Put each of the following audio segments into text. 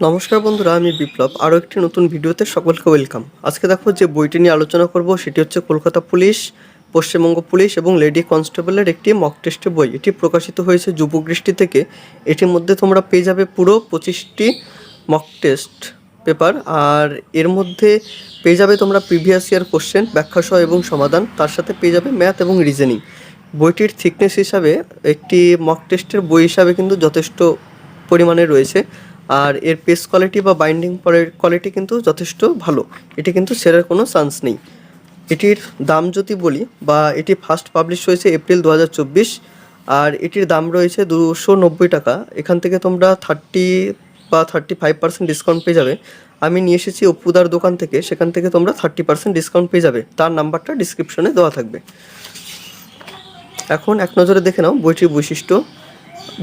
নমস্কার বন্ধুরা, আমি বিপ্লব। আরও একটি নতুন ভিডিওতে সকলকে ওয়েলকাম। আজকে দেখো যে বইটি নিয়ে আলোচনা করব সেটি হচ্ছে কলকাতা পুলিশ, পশ্চিমবঙ্গ পুলিশ এবং লেডি কনস্টেবলের একটি মক টেস্টের বই। এটি প্রকাশিত হয়েছে যুবদৃষ্টি থেকে। এটির মধ্যে তোমরা পেয়ে যাবে পুরো 25টি মক টেস্ট পেপার, আর এর মধ্যে পেয়ে যাবে তোমরা প্রিভিয়াস ইয়ার কোশ্চেন, ব্যাখ্যাসহ এবং সমাধান। তার সাথে পেয়ে যাবে ম্যাথ এবং রিজনিং। বইটির থিকনেস হিসাবে একটি মক টেস্টের বই হিসাবে কিন্তু যথেষ্ট পরিমাণে রয়েছে, আর এর পেজ কোয়ালিটি বা বাইন্ডিং কোয়ালিটি কিন্তু যথেষ্ট ভালো। এটি কিন্তু ছেঁড়ার কোনো চান্স নেই। এটির দাম যদি বলি, বা এটি ফার্স্ট পাবলিশ হয়েছে এপ্রিল 2024, আর এটির দাম রয়েছে 290 টাকা। এখান থেকে তোমরা 35% ডিসকাউন্ট পেয়ে যাবে। আমি নিয়ে এসেছি অপুদার দোকান থেকে, সেখান থেকে তোমরা 30% ডিসকাউন্ট পেয়ে যাবে। তার নাম্বারটা ডিসক্রিপশনে দেওয়া থাকবে। এখন এক নজরে দেখে নাও বইটির বৈশিষ্ট্য।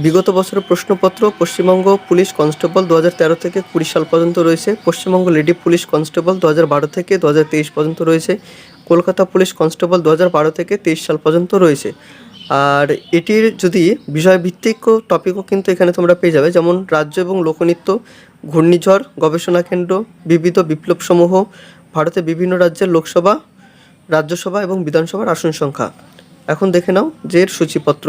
বিগত বছরের প্রশ্নপত্র পশ্চিমবঙ্গ পুলিশ কনস্টেবল 2013 থেকে 20 সাল পর্যন্ত রয়েছে। পশ্চিমবঙ্গ লেডি পুলিশ কনস্টেবল 2012 থেকে 2023 পর্যন্ত রয়েছে। কলকাতা পুলিশ কনস্টেবল 2012 থেকে 23 সাল পর্যন্ত রয়েছে। আর এটির যদি বিষয়ভিত্তিক টপিকও কিন্তু এখানে তোমরা পেয়ে যাবে, যেমন রাজ্য এবং লোকনৃত্য, ঘূর্ণিঝড়, গবেষণা কেন্দ্র, বিবিধ বিপ্লবসমূহ, ভারতে বিভিন্ন রাজ্যের লোকসভা, রাজ্যসভা এবং বিধানসভার আসন সংখ্যা। এখন দেখে নাও যে এর সূচিপত্র।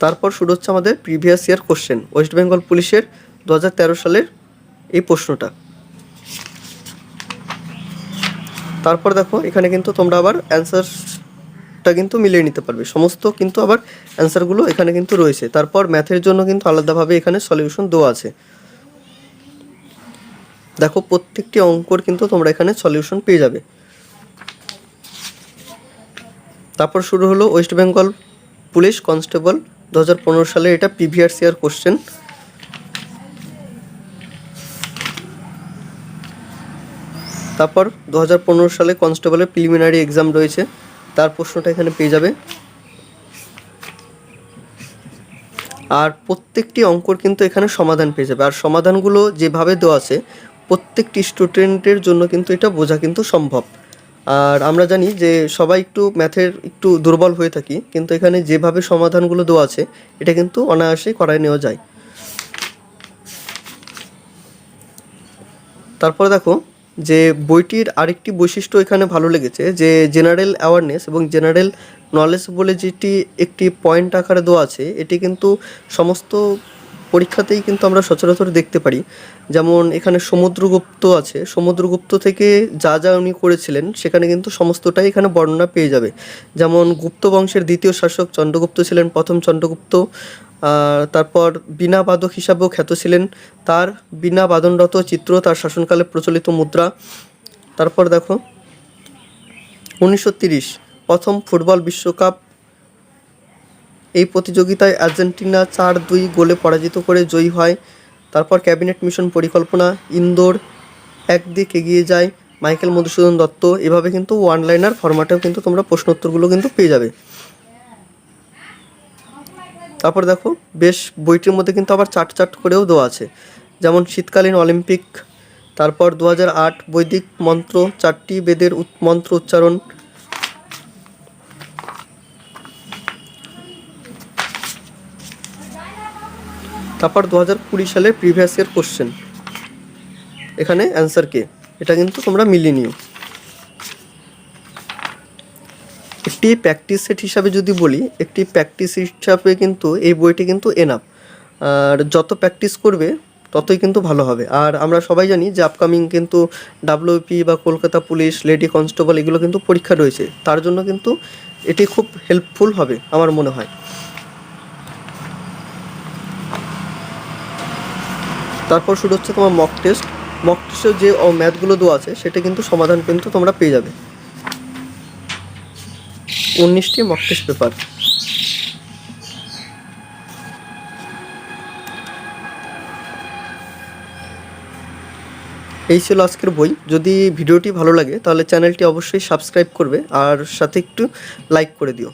তারপর শুরু হচ্ছে আমাদের previous year question, West Bengal পুলিশের 2013 সালের এই প্রশ্নটা। তারপর দেখো এখানে কিন্তু তোমরা আবার অ্যান্সারটা কিন্তু মিলিয়ে নিতে পারবে, সমস্ত কিন্তু আবার অ্যান্সারগুলো এখানে কিন্তু রয়েছে। তারপর ম্যাথের জন্য কিন্তু আলাদাভাবে এখানে সলিউশন দেওয়া আছে। দেখো প্রত্যেকটি অঙ্কর কিন্তু তোমরা এখানে সলিউশন পেয়ে যাবে। তারপর শুরু হলো ওয়েস্ট বেঙ্গল পুলিশ কনস্টেবল 2015 সালে, এটা প্রিভিয়াস ইয়ার কোশ্চেন। তারপর 2015 সালে কনস্টেবলের প্রিলিমিনারি এক্সাম রয়েছে, তার প্রশ্নটা এখানে পেয়ে যাবে। আর প্রত্যেকটি অঙ্কর কিন্তু এখানে সমাধান পেয়ে যাবে, আর সমাধানগুলো যেভাবে দেওয়া আছে প্রত্যেকটি স্টুডেন্টের জন্য কিন্তু এটা বোঝা কিন্তু সম্ভব। আর আমরা জানি যে সবাই একটু ম্যাথের একটু দুর্বল হয়ে থাকি, কিন্তু এখানে যেভাবে সমাধানগুলো দেওয়া আছে এটা কিন্তু অনায়াসেই করায় নেওয়া যায়। তারপর দেখো যে বইটির আরেকটি বৈশিষ্ট্য এখানে ভালো লেগেছে, যে জেনারেল অ্যাওয়ারনেস এবং জেনারেল নলেজ বলে যেটি একটি পয়েন্ট আকারে দেওয়া আছে, এটি কিন্তু সমস্ত পরীক্ষাতেই কিন্তু আমরা সচরাচর দেখতে পারি। যেমন এখানে সমুদ্রগুপ্ত আছে, সমুদ্রগুপ্ত থেকে যা যা উনি করেছিলেন সেখানে কিন্তু সমস্তটাই এখানে বর্ণনা পেয়ে যাবে। যেমন গুপ্ত বংশের দ্বিতীয় শাসক চন্দ্রগুপ্ত ছিলেন প্রথম চন্দ্রগুপ্ত। তারপর বীণা বাদক হিসাবেও খ্যাত ছিলেন, তার বীণা বাদনরত চিত্র তার শাসনকালে প্রচলিত মুদ্রা। তারপর দেখো 1930 প্রথম ফুটবল বিশ্বকাপ, এই প্রতিযোগিতায় আর্জেন্টিনা 4-2 গোলে পরাজিত করে জয়ী হয়। তারপর ক্যাবিনেট মিশন পরিকল্পনা, ইন্দোর, একদিক এগিয়ে যায়, মাইকেল মধুসূদন দত্ত। এভাবে কিন্তু ওয়ান লাইনার ফরম্যাটেও কিন্তু তোমরা প্রশ্নোত্তরগুলো কিন্তু পেয়ে যাবে। তারপর দেখো বেশ বইটির মধ্যে কিন্তু আবার চার্ট করেও দেওয়া আছে, যেমন শীতকালীন অলিম্পিক, তারপর 2008 বৈদিক মন্ত্র, 4টি বেদের মন্ত্র উচ্চারণ, তারপর 2020 সালের প্রিভিয়াস ইয়ার কোশ্চেন, এখানে অ্যান্সার কে, এটা কিন্তু তোমরা মিলিয়ে নিও। একটি প্র্যাকটিস সেট হিসাবে যদি বলি, একটি প্র্যাকটিস হিসাবে কিন্তু এই বইটি কিন্তু এনাফ। আর যত প্র্যাকটিস করবে ততই কিন্তু ভালো হবে। আর আমরা সবাই জানি যে আপকামিং কিন্তু ডাব্লিউপি বা কলকাতা পুলিশ, লেডি কনস্টেবল এগুলো কিন্তু পরীক্ষা রয়েছে, তার জন্য কিন্তু এটি খুব হেল্পফুল হবে আমার মনে হয়। তারপর শুরু হচ্ছে তোমার মক টেস্ট। মক টেস্টের যে ম্যাথগুলো দেওয়া আছে সেটা কিন্তু সমাধান কিন্তু তোমরা পেয়ে যাবে। 19টি মক টেস্ট পেপার। এই ছিল আজকের বই। যদি ভিডিওটি ভালো লাগে তাহলে চ্যানেলটি অবশ্যই সাবস্ক্রাইব করবে, আর সাথে একটু লাইক করে দিও।